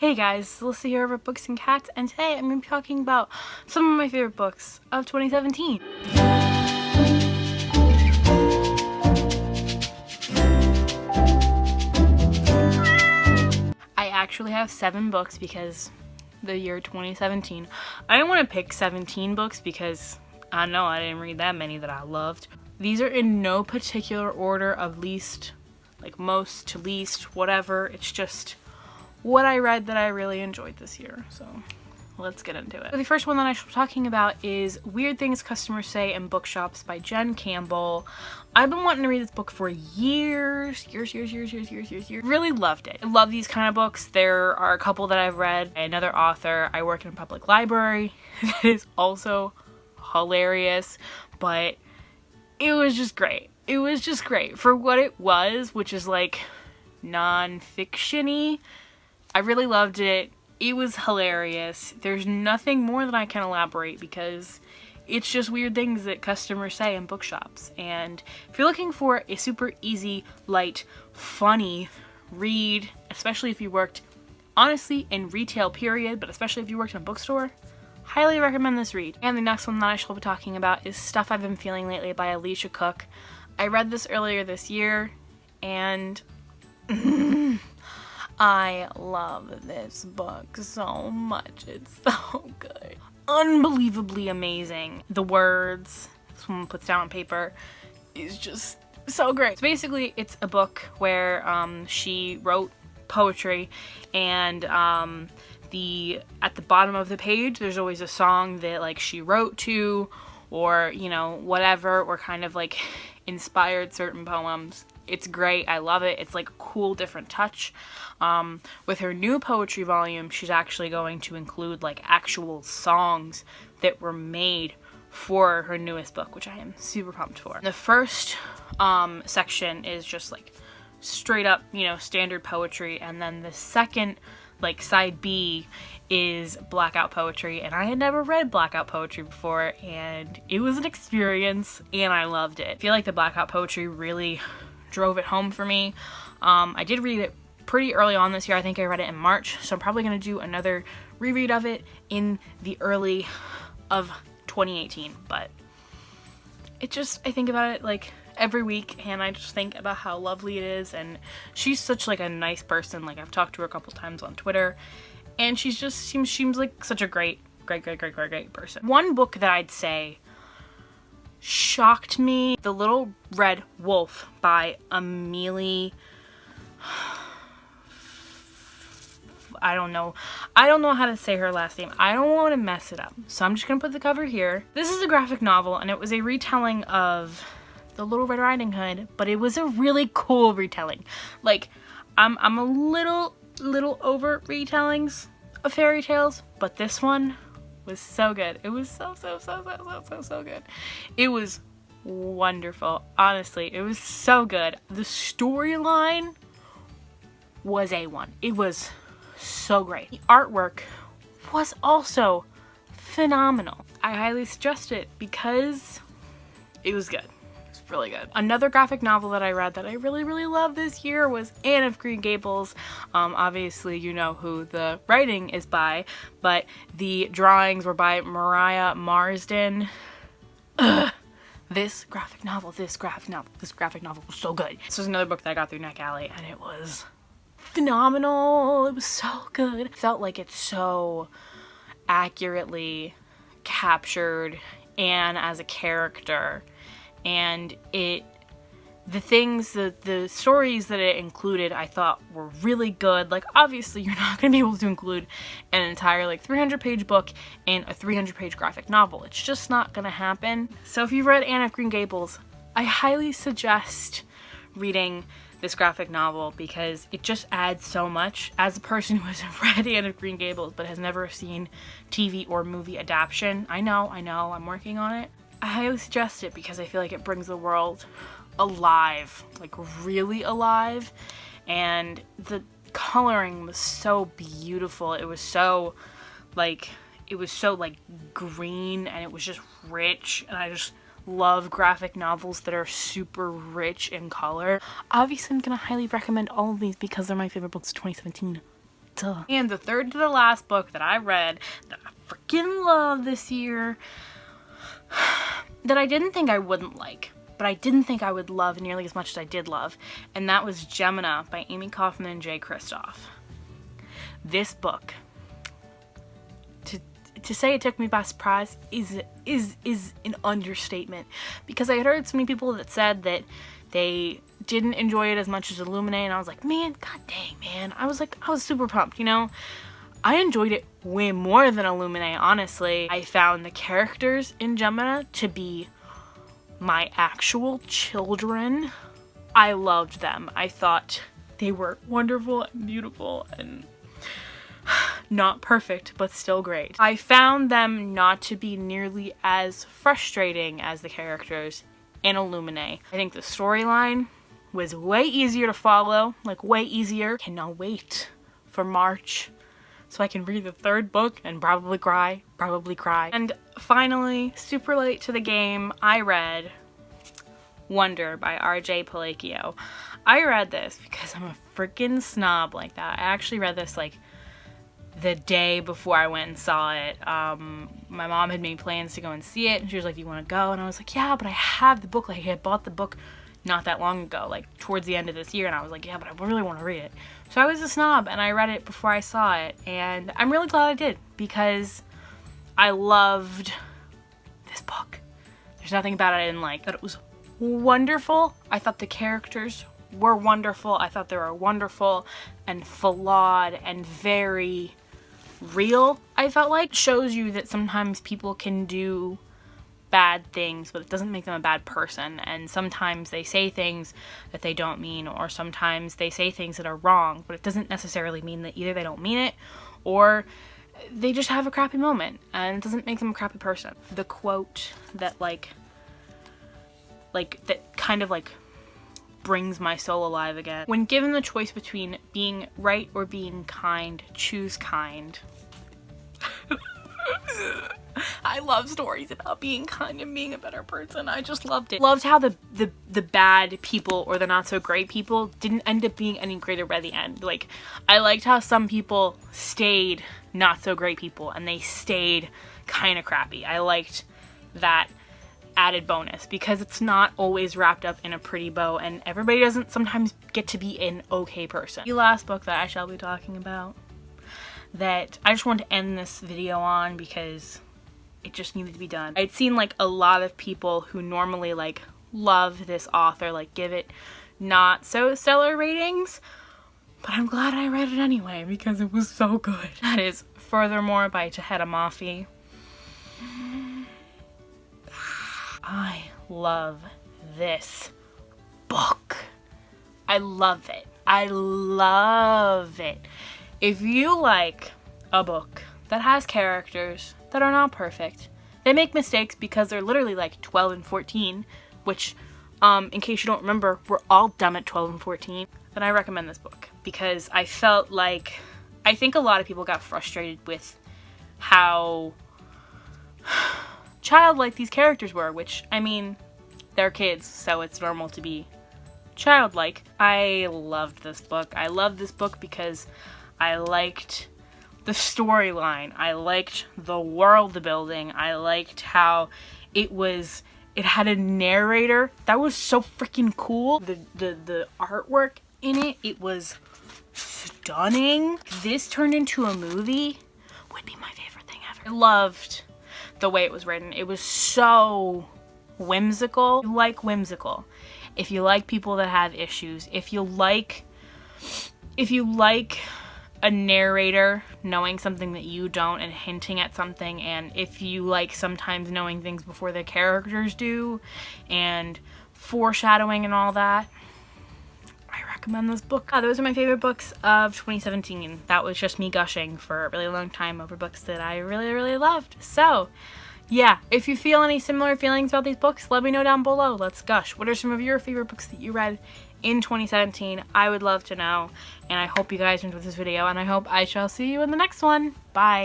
Hey guys, Alyssa here over at Books and Cats, and today I'm going to be talking about some of my favorite books of 2017. I actually have 7 books because the year 2017. I didn't want to pick 17 books because I know I didn't read that many that I loved. These are in no particular order of least, like most to least, whatever. It's just what I read that I really enjoyed this year, so let's get into it. So the first one that I should be talking about is Weird Things Customers Say in Bookshops by Jen Campbell. I've been wanting to read this book for years. Really loved it. I love these kind of books. There are a couple that I've read by another author. I work in a public library. That is also hilarious, but it was just great. It was just great for what it was, which is like non-fiction-y. I really loved it. It was hilarious. There's nothing more that I can elaborate because it's just weird things that customers say in bookshops. And if you're looking for a super easy, light, funny read, especially if you worked, honestly, in retail period, but especially if you worked in a bookstore, highly recommend this read. And the next one that I shall be talking about is Stuff I've Been Feeling Lately by Alicia Cook. I read this earlier this year, and I love this book so much. It's so good. Unbelievably amazing. The words someone puts down on paper is just so great. So basically, it's a book where she wrote poetry, and at the bottom of the page, there's always a song that like she wrote to, or you know, whatever, or kind of like inspired certain poems. It's great. I love it. It's like a cool, different touch. With her new poetry volume, she's actually going to include like actual songs that were made for her newest book, which I am super pumped for. The first section is just like straight up, you know, standard poetry, and then the second, like side B, is blackout poetry, and I had never read blackout poetry before, and it was an experience, and I loved it. I feel like the blackout poetry really drove it home for me. I did read it pretty early on this year. I think I read it in March, so I'm probably going to do another reread of it in the early of 2018, but it just, I think about it like every week, and I just think about how lovely it is, and she's such like a nice person. Like I've talked to her a couple times on Twitter, and she's just seems like such a great person. One book that I'd say shocked me, The Little Red Wolf by Amelie. I don't know how to say her last name. I don't want to mess it up, so I'm just gonna put the cover here. This is a graphic novel, and it was a retelling of The Little Red Riding Hood, but it was a really cool retelling. Like, I'm a little over retellings of fairy tales, but this one was so good. It was so good. It was wonderful. Honestly, it was so good. The storyline was A1. It was so great. The artwork was also phenomenal. I highly suggest it because it was good. It's really good. Another graphic novel that I read that I really loved this year was Anne of Green Gables. Obviously you know who the writing is by, but the drawings were by Mariah Marsden. This graphic novel was so good. This was another book that I got through NetGalley, and it was phenomenal. It was so good. It felt like it so accurately captured Anne as a character, and the stories that it included I thought were really good. Like obviously you're not going to be able to include an entire like 300-page book in a 300-page graphic novel. It's just not going to happen. So if you've read Anne of Green Gables, I highly suggest reading this graphic novel because it just adds so much. As a person who has read Anne of Green Gables but has never seen TV or movie adaptation, I know, I'm working on it. I highly suggest it because I feel like it brings the world alive, like really alive, and the coloring was so beautiful. It was so like green, and it was just rich, and I just love graphic novels that are super rich in color. Obviously I'm gonna highly recommend all of these because they're my favorite books of 2017, Duh. And the third to the last book that I read that I freaking love this year, that I didn't think I wouldn't like, but I didn't think I would love nearly as much as I did love, and that was Gemina by Amie Kaufman and J. Kristoff. This book, to say it took me by surprise is an understatement, because I had heard so many people that said that they didn't enjoy it as much as Illumine, and I was like, man, god dang, man. I was super pumped, you know? I enjoyed it way more than Illumine, honestly. I found the characters in Gemina to be my actual children. I loved them. I thought they were wonderful and beautiful and not perfect, but still great. I found them not to be nearly as frustrating as the characters in Illumine. I think the storyline was way easier to follow, like way easier. Cannot wait for March so I can read the third book and probably cry. And finally, super late to the game, I read Wonder by R.J Palacio. I read this because I'm a freaking snob like that. I actually read this like the day before I went and saw it. My mom had made plans to go and see it, and she was like, do you want to go? And I was like, yeah, but I have the book. Like, I had bought the book not that long ago, like towards the end of this year, and I was like, yeah, but I really want to read it. So I was a snob, and I read it before I saw it, and I'm really glad I did, because I loved this book. There's nothing about it I didn't like. That it was wonderful. I thought the characters were wonderful. I thought they were wonderful and flawed and very real. I felt like it shows you that sometimes people can do bad things, but it doesn't make them a bad person, and sometimes they say things that they don't mean, or sometimes they say things that are wrong, but it doesn't necessarily mean that either they don't mean it or they just have a crappy moment, and it doesn't make them a crappy person. The quote that like that kind of like brings my soul alive again: when given the choice between being right or being kind, choose kind. I love stories about being kind and being a better person. I just loved it. Loved how the bad people, or the not so great people, didn't end up being any greater by the end. Like, I liked how some people stayed not so great people and they stayed kind of crappy. I liked that added bonus, because it's not always wrapped up in a pretty bow, and everybody doesn't sometimes get to be an okay person. The last book that I shall be talking about, that I just want to end this video on because it just needed to be done. I'd seen like a lot of people who normally like love this author like give it not so stellar ratings, but I'm glad I read it anyway because it was so good. That is Furthermore by Tahereh Mafi. I love this book. I love it. I love it. If you like a book that has characters that are not perfect, they make mistakes because they're literally like 12 and 14, which, in case you don't remember, we're all dumb at 12 and 14, then I recommend this book, because I felt like, I think a lot of people got frustrated with how childlike these characters were, which, I mean, they're kids, so it's normal to be childlike. I loved this book. I loved this book because I liked the storyline. I liked the world building. I liked how it had a narrator. That was so freaking cool. The artwork in it, it was stunning. This turned into a movie would be my favorite thing ever. I loved the way it was written. It was so whimsical. You like whimsical. If you like people that have issues, if you like a narrator knowing something that you don't and hinting at something, and if you like sometimes knowing things before the characters do and foreshadowing and all that, I recommend this book. Those are my favorite books of 2017. That was just me gushing for a really long time over books that I really, really loved. So yeah, if you feel any similar feelings about these books, let me know down below. Let's gush. What are some of your favorite books that you read in 2017? I would love to know, and I hope you guys enjoyed this video, and I hope I shall see you in the next one. Bye.